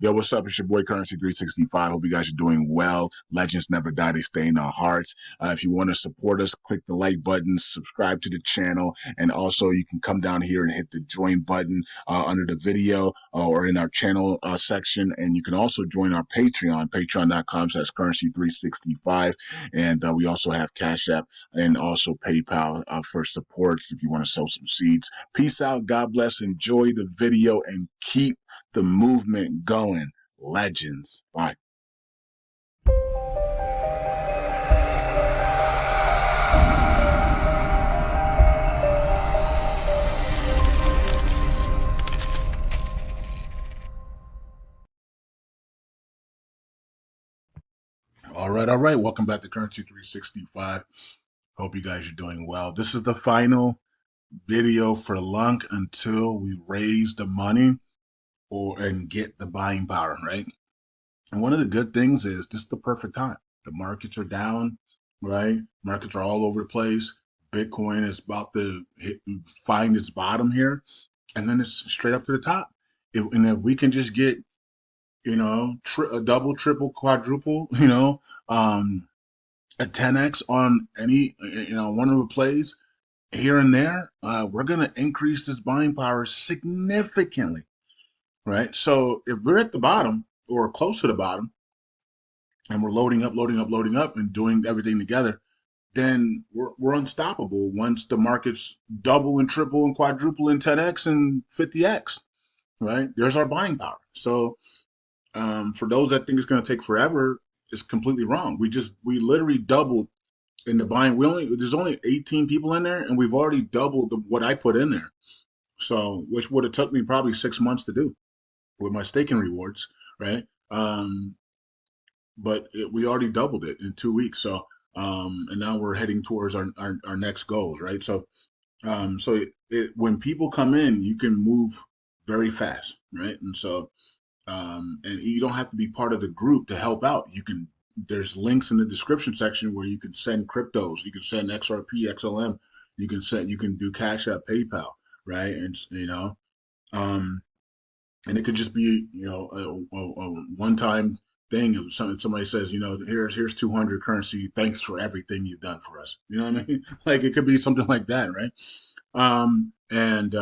Yo, what's up? It's your boy Currency 365. Hope you guys are doing well. Legends never die, they stay in our hearts. If you want to support us, click the like button, subscribe to the channel, and also you can come down here and hit the join button under the video or in our channel section. And you can also join our Patreon, patreon.com/currency365. And we also have Cash App and also PayPal for support if you want to sow some seeds. Peace out. God bless. Enjoy the video and keep the movement going. Legends. Bye. All right, all right. Welcome back to Currency 365. Hope you guys are doing well. This is the final video for LUNC until we raise the money and get the buying power, right? And one of the good things is this is the perfect time. The markets are down, right? Markets are all over the place. Bitcoin is about to find its bottom here, and then it's straight up to the top. And if we can just get, a double, triple, quadruple, a 10x on any, one of the plays here and there, we're going to increase this buying power significantly, right? So if we're at the bottom or close to the bottom, and we're loading up, and doing everything together, then we're unstoppable once the markets double and triple and quadruple and 10x and 50x, right? There's our buying power. So for those that think it's going to take forever, it's completely wrong. We literally doubled in the buying. There's only 18 people in there, and we've already doubled what I put in there. So which would have took me probably 6 months to do with my staking rewards, right? But we already doubled it in 2 weeks. So, and now we're heading towards our next goals, right? So, when people come in, you can move very fast, right? And so, and you don't have to be part of the group to help out. There's links in the description section where you can send cryptos, you can send XRP, XLM, you can do Cash App, PayPal, right? And, and it could just be, a one-time thing. If somebody says, here's 200 currency. Thanks for everything you've done for us. You know what I mean? Like it could be something like that, right? And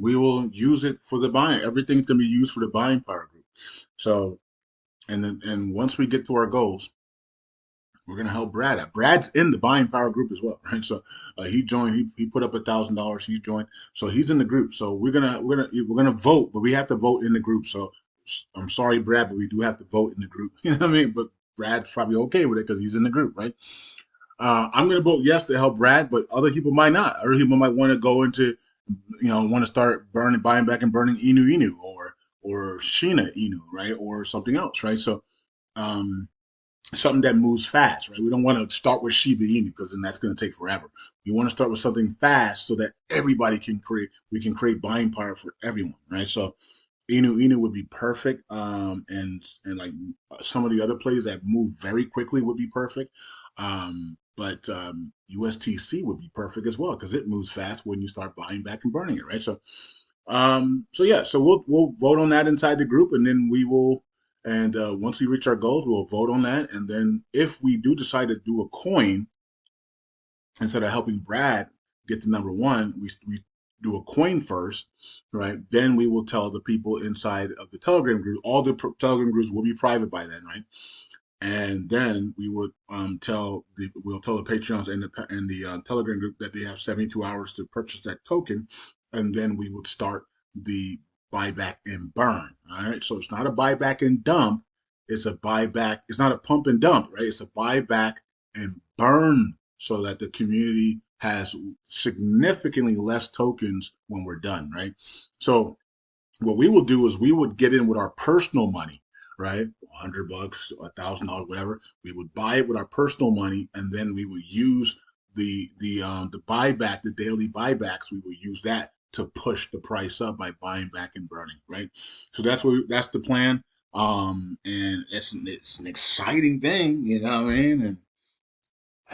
we will use it for the buying. Everything's gonna be used for the buying power group. So, and once we get to our goals, we're gonna help Brad out. Brad's in the buying power group as well, right? So he joined. He put up $1,000. He joined, so he's in the group. So we're gonna vote, but we have to vote in the group. So I'm sorry, Brad, but we do have to vote in the group. You know what I mean? But Brad's probably okay with it because he's in the group, right? I'm gonna vote yes to help Brad, but other people might not. Other people might want to go into, want to start buying back and burning Inu or Sheena Inu, right, or something else, right? So. Something that moves fast, right? We don't want to start with Shiba Inu because then that's going to take forever. We want to start with something fast so that everybody we can create buying power for everyone, right? So Inu would be perfect. And like some of the other plays that move very quickly would be perfect. But USTC would be perfect as well because it moves fast when you start buying back and burning it, right? So we'll vote on that inside the group, and then we will. And once we reach our goals, we'll vote on that. And then if we do decide to do a coin, instead of helping Brad get to number one, we do a coin first, right? Then we will tell the people inside of the Telegram group. All the Telegram groups will be private by then, right? And then we would we'll tell the Patreons and the Telegram group that they have 72 hours to purchase that token, and then we would start the buyback and burn. All right. So it's not a buyback and dump. It's a buyback. It's not a pump and dump, right? It's a buyback and burn so that the community has significantly less tokens when we're done, right? So what we will do is we would get in with our personal money, right? $100, $1,000, whatever. We would buy it with our personal money, and then we would use the buyback, the daily buybacks. We would use that to push the price up by buying back and burning, right? So that's the plan. And it's an exciting thing, you know what I mean? And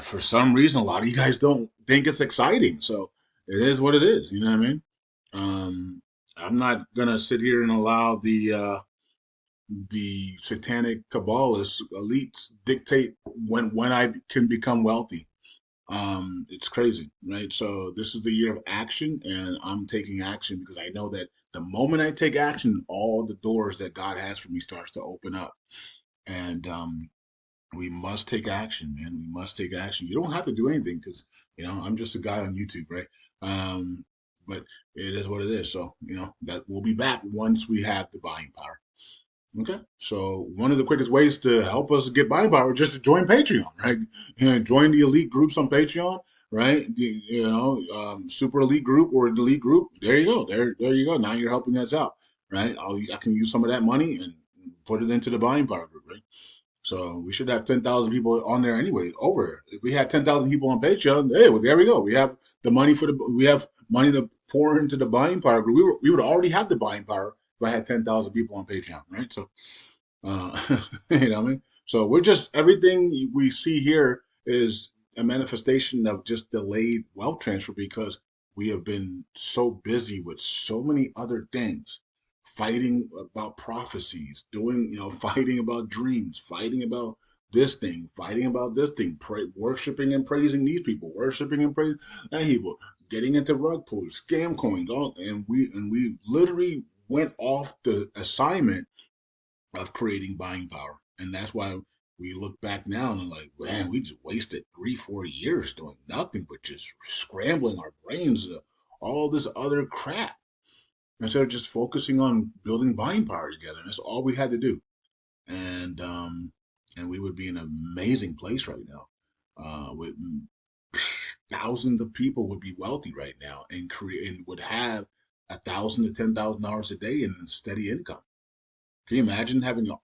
for some reason, a lot of you guys don't think it's exciting. So it is what it is, you know what I mean? I'm not gonna sit here and allow the satanic Kabbalists, elites dictate when I can become wealthy. It's crazy, right? So this is the year of action, and I'm taking action because I know that the moment I take action, all the doors that God has for me starts to open up. And we must take action, man. We must take action. You don't have to do anything because, I'm just a guy on YouTube, right? But it is what it is. So, that we'll be back once we have the buying power. Okay. So one of the quickest ways to help us get buying power is just to join Patreon, right? Join the elite groups on Patreon, right? Super elite group or the elite group. There you go. There you go. Now you're helping us out, right? I can use some of that money and put it into the buying power group, right? So we should have 10,000 people on there anyway. Over. If we had 10,000 people on Patreon, hey, well, there we go. We have the money we have money to pour into the buying power group. We would already have the buying power if I had 10,000 people on Patreon, right? So, uh, you know what I mean? So we're just, everything we see here is a manifestation of just delayed wealth transfer because we have been so busy with so many other things, fighting about prophecies, doing, fighting about dreams, fighting about this thing, fighting about this thing, worshiping and praising these people, worshiping and praising that people, getting into rug pulls, scam coins, and we literally went off the assignment of creating buying power. And that's why we look back now and like, man, we just wasted 3, 4 years doing nothing but just scrambling our brains to all this other crap instead of just focusing on building buying power together. And that's all we had to do. And we would be in an amazing place right now. With thousands of people would be wealthy right now and create and would have $1,000 to $10,000 a day in steady income. Can you imagine having a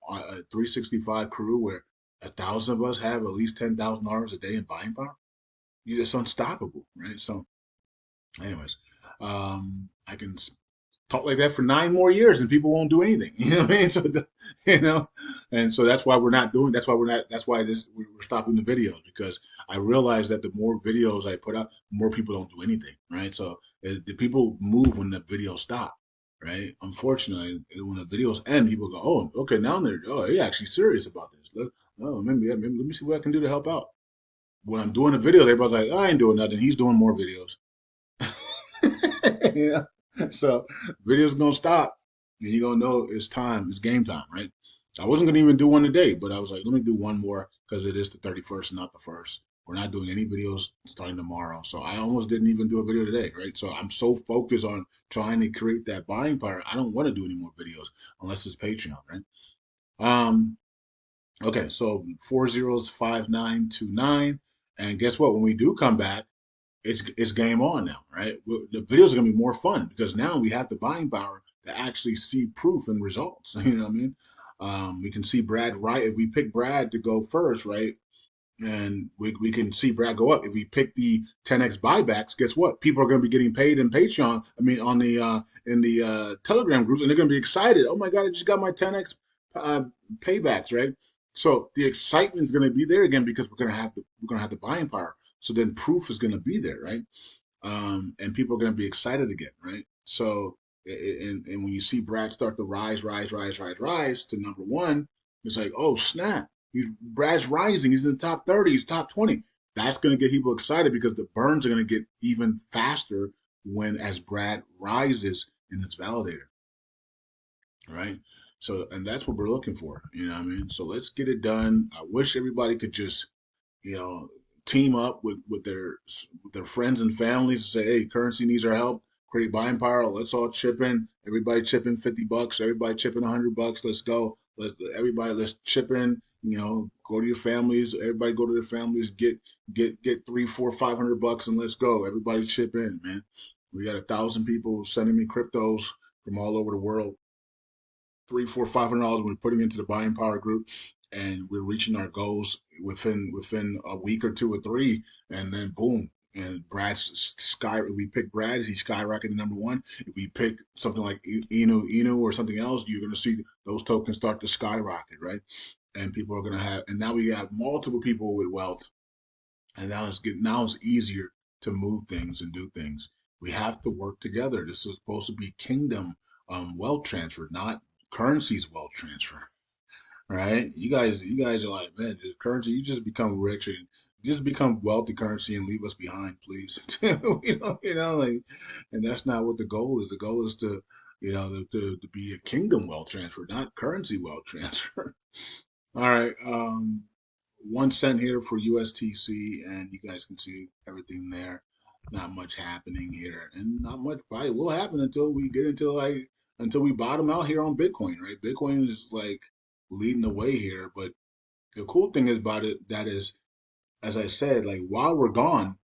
365 crew where 1,000 of us have at least $10,000 a day in buying power? It's unstoppable, right? So, anyways, I can talk like that for 9 more years and people won't do anything. You know what I mean? So, you know, and so that's why we're not doing. That's why we're not. That's why we're stopping the videos because I realize that the more videos I put out, more people don't do anything, right? So the people move when the videos stop, right? Unfortunately, when the videos end, people go, "Oh, okay, now they're actually serious about this. Maybe let me see what I can do to help out." When I'm doing a video, everybody's like, "I ain't doing nothing. He's doing more videos." Yeah. So video's gonna stop, and you're gonna know it's time. It's game time, right? I wasn't gonna even do one today, but I was like, let me do one more because it is the 31st, not the first. We're not doing any videos starting tomorrow, so I almost didn't even do a video today, right? So I'm so focused on trying to create that buying power. I don't want to do any more videos unless it's Patreon, right? Um. Okay, so 405929, and guess what? When we do come back it's game on now, right? The videos are gonna be more fun because now we have the buying power to actually see proof and results. You know what I mean? We can see Brad right if we pick Brad to go first, right? And we can see Brad go up. If we pick the 10x buybacks, guess what? People are going to be getting paid in Patreon. I mean, on the in the Telegram groups, and they're going to be excited. Oh my God, I just got my 10x paybacks, right? So the excitement is going to be there again because we're going to have the buying power. So then proof is going to be there, right? And people are going to be excited again, right? So, and when you see Brad start to rise to number one, it's like, oh snap, Brad's rising. He's in the top 30. He's top 20. That's going to get people excited because the burns are going to get even faster when as Brad rises in this validator, right? So, and that's what we're looking for. You know what I mean? So let's get it done. I wish everybody could just you know, team up with their friends and families and say, hey, currency needs our help. Create buying power. Let's all chip in. Everybody chip in $50. Everybody chip in $100. Let's go. Let's chip in. Go to your families. Everybody go to their families. Get 3, 4, 500 bucks and let's go. Everybody chip in, man. We got 1,000 people sending me cryptos from all over the world. 3, 4, 500 dollars we're putting into the buying power group and we're reaching our goals within a week or two or three and then boom and we pick Brad, he skyrocketed number one. If we pick something like Inu or something else, you're going to see those tokens start to skyrocket, right? And people are going to and now we have multiple people with wealth, and now it's easier to move things and do things. We have to work together. This is supposed to be kingdom wealth transfer, not currencies wealth transfer, right? You guys are like, man, just currency. You just become rich and just become wealthy currency and leave us behind, please. Like, and that's not what the goal is. The goal is to, to be a kingdom wealth transfer, not currency wealth transfer. All right. 1 cent here for USTC, and you guys can see everything there. Not much happening here, and not much probably will happen until we get until we bottom out here on Bitcoin, right? Bitcoin is like leading the way here, but the cool thing is about it that is, as I said, like while we're gone,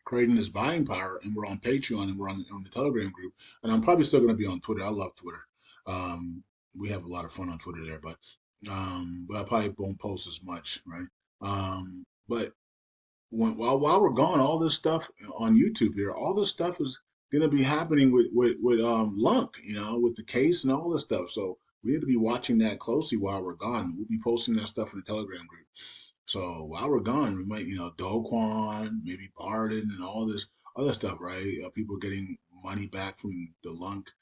creating this buying power, and we're on Patreon and we're on the Telegram group, and I'm probably still going to be on Twitter. I love Twitter. Um, we have a lot of fun on Twitter there, but I probably won't post as much, right? But while we're gone, all this stuff on YouTube here, all this stuff is going to be happening with LUNC, with the case and all this stuff. So we need to be watching that closely while we're gone. We'll be posting that stuff in the Telegram group. So while we're gone, we might, Do Kwon, maybe Barden, and all this other stuff, right? People getting money back from the LUNC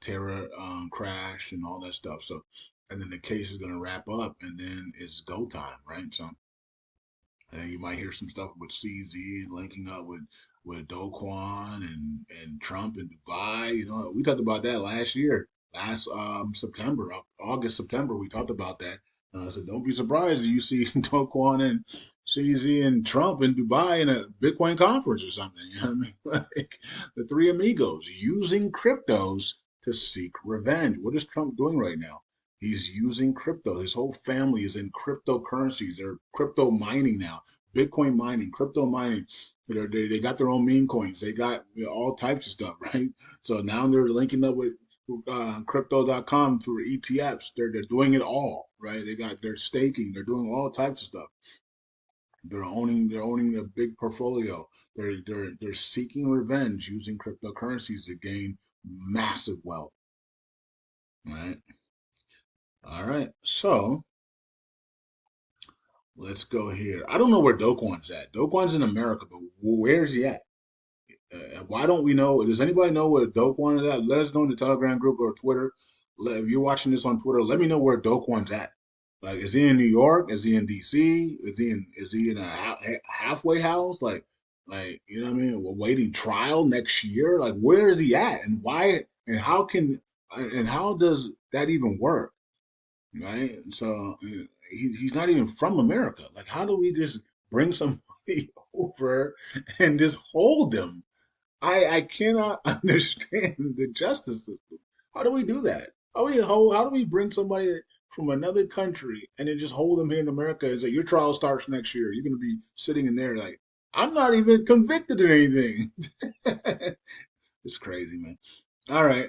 Terra crash and all that stuff. So, and then the case is going to wrap up, and then it's go time, right? So, and you might hear some stuff with CZ linking up with Do Kwon and Trump in Dubai. We talked about that last year, last September, August, September. We talked about that. I said, don't be surprised if you see Do Kwon and CZ and Trump in Dubai in a Bitcoin conference or something. You know what I mean? Like the three amigos using cryptos to seek revenge. What is Trump doing right now? He's using crypto. His whole family is in cryptocurrencies. They're crypto mining now, Bitcoin mining, crypto mining. They got their own meme coins. They got all types of stuff, right? So now they're linking up with crypto.com through ETFs. They're doing it all, right? They're staking. They're doing all types of stuff. They're owning a big portfolio. They're seeking revenge using cryptocurrencies to gain massive wealth, right? All right. So let's go here. I don't know where Doquan's at. Doquan's in America, but where's he at? Why don't we know? Does anybody know where Doquan is at? Let us know in the Telegram group or Twitter. If you're watching this on Twitter, let me know where Doquan's at. Like, is he in New York? Is he in DC? Is he in a halfway house? Like you know what I mean? We're waiting trial next year. Like, where is he at? And why? And how does that even work? Right? So he's not even from America. Like, how do we just bring somebody over and just hold them? I cannot understand the justice system. How do we do that? How do we bring somebody from another country and then just hold them here in America and say your trial starts next year? You're going to be sitting in there like I'm not even convicted of anything. It's crazy, man. All right.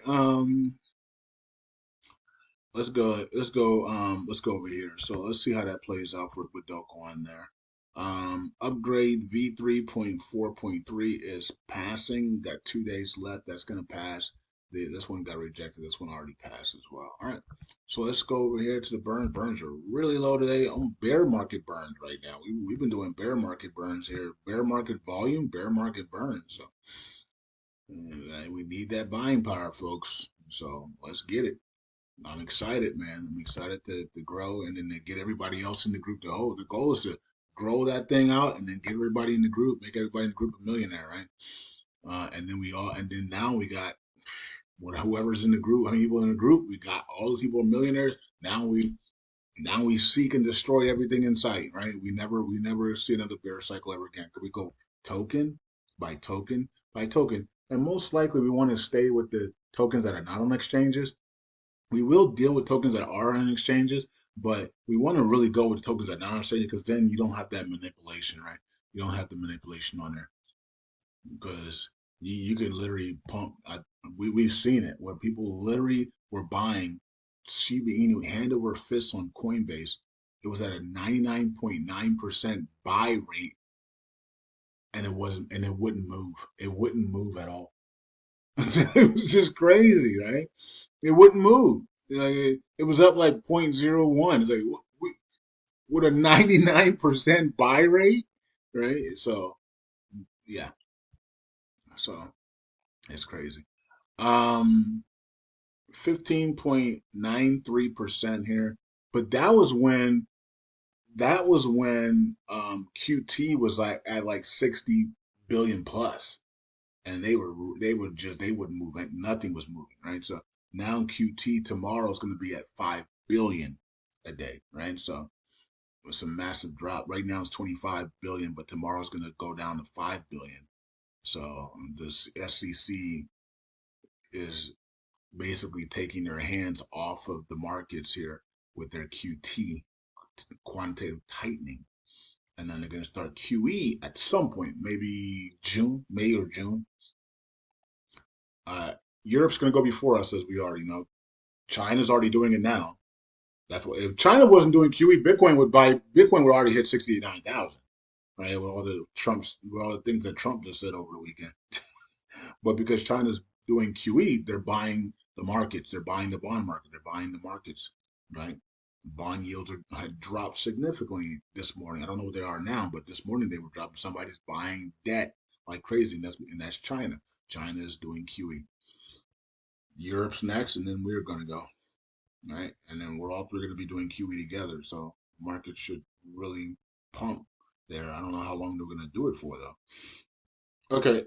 Let's go over here. So let's see how that plays out with Doko on there. Upgrade V3.4.3 is passing. Got 2 days left. That's gonna pass. This one got rejected. This one already passed as well. All right. So let's go over here to the burns. Burns are really low today. On bear market burns right now. We've been doing bear market burns here. Bear market volume, bear market burns. So we need that buying power, folks. So let's get it. I'm excited, man. I'm excited to grow and then to get everybody else in the group to hold. The goal is to grow that thing out and then get everybody in the group, make everybody in the group a millionaire, right? And then now we got whoever's in the group, how many people in the group, we got all those people are millionaires. Now we seek and destroy everything in sight, right? We never see another bear cycle ever again. Could we go token by token by token? And most likely we want to stay with the tokens that are not on exchanges. We will deal with tokens that are on exchanges, but we want to really go with tokens that are not on exchanges because then you don't have that manipulation, right? You don't have the manipulation on there because you can literally pump. We've seen it where people literally were buying Shiba Inu hand over fist on Coinbase. It was at a 99.9% buy rate, and it wouldn't move. It wouldn't move at all. It was just crazy, right? It wouldn't move. Like it was up like 0.01. It's like with a 99% buy rate, right? So yeah, so it's crazy. Um, 15.93% here. But that was when QT was like at like 60 billion plus, and they wouldn't move. Nothing was moving, right? So now QT tomorrow is going to be at 5 billion a day, right? So it's a massive drop. Right now it's 25 billion, but tomorrow's going to go down to 5 billion. So this SEC is basically taking their hands off of the markets here with their QT, quantitative tightening. And then they're going to start QE at some point, maybe June, May or June. Uh, Europe's going to go before us, as we already know. China's already doing it now. That's what. If China wasn't doing QE, Bitcoin would already hit 69,000, right? With all the things that Trump just said over the weekend. But because China's doing QE, they're buying the markets, they're buying the bond market, they're buying the markets, right? Bond yields had dropped significantly this morning. I don't know what they are now, but this morning they were dropping. Somebody's buying debt like crazy, and that's China. China is doing QE. Europe's next, and then we're going to go, right? And then we're all three going to be doing QE together. So market should really pump there. I don't know how long they're going to do it for though. Okay,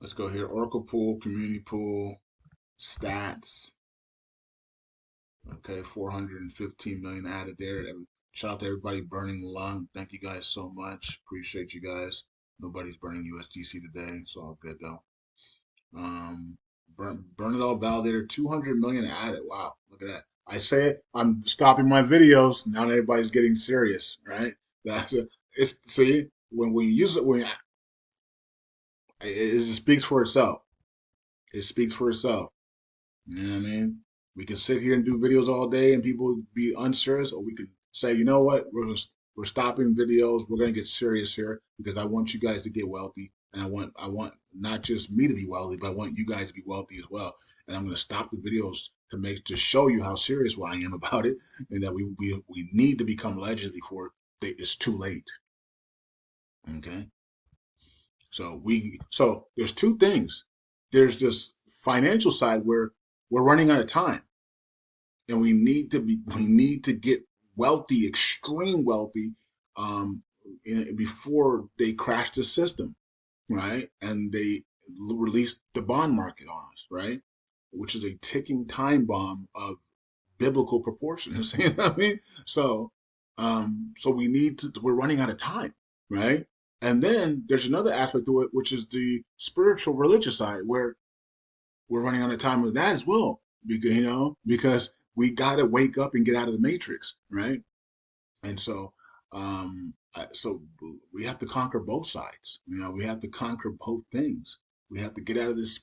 let's go here. Oracle pool, community pool, stats. Okay, 415 million added there. Shout out to everybody burning LUNC. Thank you guys so much. Appreciate you guys. Nobody's burning USDC today. It's all good though. Burn it all validator. 200 million added. Wow, look at that. I say it. I'm stopping my videos. Now everybody's getting serious, right? That's it's see when you use it it speaks for itself. It speaks for itself. You know what I mean? We can sit here and do videos all day and people be unserious, or we could say, you know what, we're stopping videos. We're gonna get serious here because I want you guys to get wealthy, and I want not just me to be wealthy, but I want you guys to be wealthy as well. And I'm gonna stop the videos to show you how serious I am about it, and that we need to become legends before it's too late. Okay, so there's two things. There's this financial side where we're running out of time and we need to get wealthy, extreme wealthy, um, before they crash the system, right? And they release the bond market on us, right? Which is a ticking time bomb of biblical proportions. You know what I mean? So we need to. We're running out of time, right? And then there's another aspect to it, which is the spiritual, religious side, where we're running out of time with that as well. Because we got to wake up and get out of the matrix, right? And so we have to conquer both sides. We have to conquer both things. We have to get out of this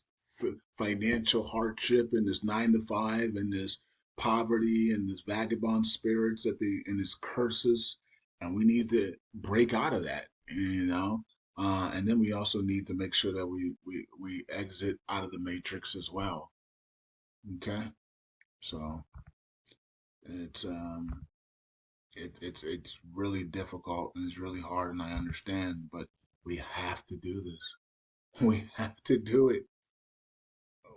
financial hardship and this 9 to 5 and this poverty and this vagabond spirits and this curses, and we need to break out of that. And then we also need to make sure that we exit out of the matrix as well. Okay, so it's it's really difficult and it's really hard, and I understand, but we have to do this. We have to do it.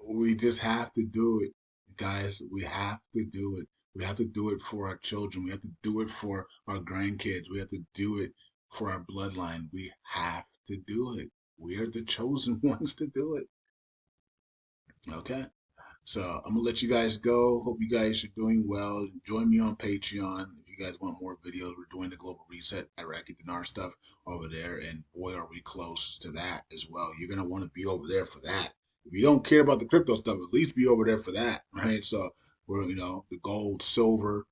We just have to do it, guys. We have to do it. We have to do it for our children. We have to do it for our grandkids. We have to do it for our bloodline. We have to do it. We are the chosen ones to do it. Okay. So I'm gonna let you guys go. Hope you guys are doing well. Join me on Patreon if you guys want more videos. We're doing the global reset Iraqi dinar stuff over there, and boy, are we close to that as well. You're gonna want to be over there for that. If you don't care about the crypto stuff, at least be over there for that, right? So we're the gold, silver,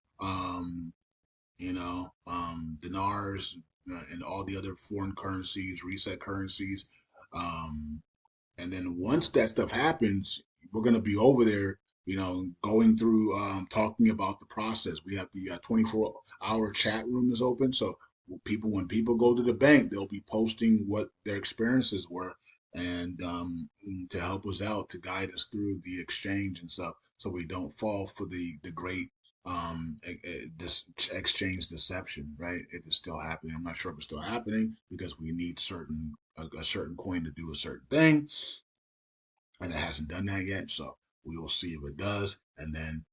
dinars, and all the other foreign currencies, reset currencies. Um, and then once that stuff happens, we're going to be over there, going through, talking about the process. We have the 24-hour chat room is open. So when people go to the bank, they'll be posting what their experiences were, and to help us out, to guide us through the exchange and stuff, so we don't fall for the great this exchange deception, right? If it's still happening. I'm not sure if it's still happening because we need a certain coin to do a certain thing. and it hasn't done that yet. So we will see if it does, and then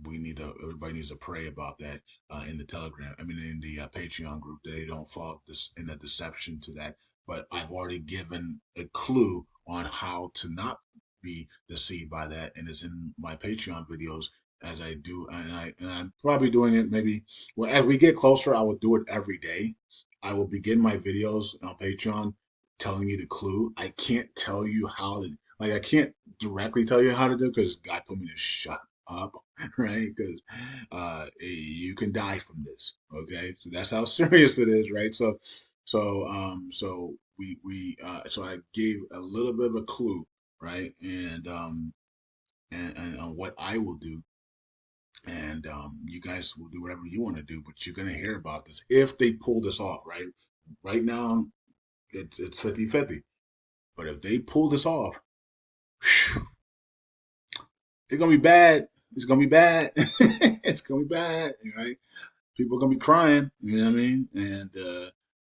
we need to everybody needs to pray about that in the Telegram. I mean, in the Patreon group, that they don't fall this in a deception to that. But I've already given a clue on how to not be deceived by that, and it's in my Patreon videos as I do, and I'm probably doing it maybe. Well, as we get closer, I will do it every day. I will begin my videos on Patreon telling you the clue. I can't tell you how to, like, I can't directly tell you how to do it because God told me to shut up, right? Because you can die from this, okay? So that's how serious it is, right? So I gave a little bit of a clue, right? And on what I will do, and you guys will do whatever you want to do, but you're gonna hear about this if they pull this off, right? Right now, it's 50-50. But if they pull this off, whew, it's gonna be bad. It's gonna be bad. It's gonna be bad, right? People are gonna be crying. You know what I mean? And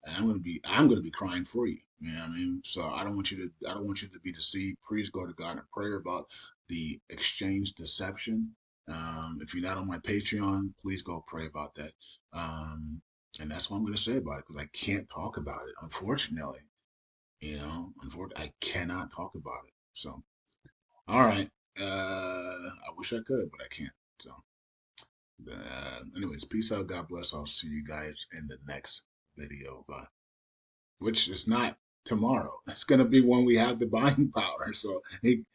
I'm gonna be crying for you. You know what I mean? So I don't want you to be deceived. Please go to God in prayer about the exchange deception. If you're not on my Patreon, please go pray about that. Um, and that's what I'm gonna say about it because I can't talk about it, unfortunately. Unfortunately, I cannot talk about it. So, all right. I wish I could, but I can't. So, anyways, peace out. God bless. I'll see you guys in the next video. Bye. Which is not tomorrow. It's gonna be when we have the buying power. So it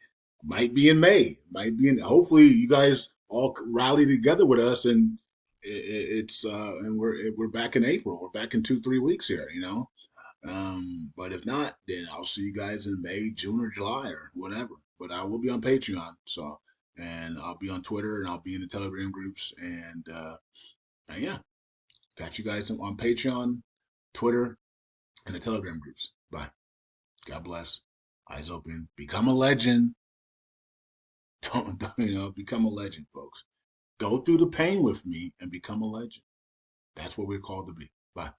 might be in May. Might be in. Hopefully, you guys all rally together with us, and we're back in April. We're back in 2-3 weeks here. But if not, then I'll see you guys in May, June, or July, or whatever. But I will be on Patreon, so and I'll be on Twitter, and I'll be in the Telegram groups, and yeah, got you guys on Patreon, Twitter, and the Telegram groups. Bye. God bless. Eyes open. Become a legend. Don't become a legend, folks. Go through the pain with me and become a legend. That's what we're called to be. Bye.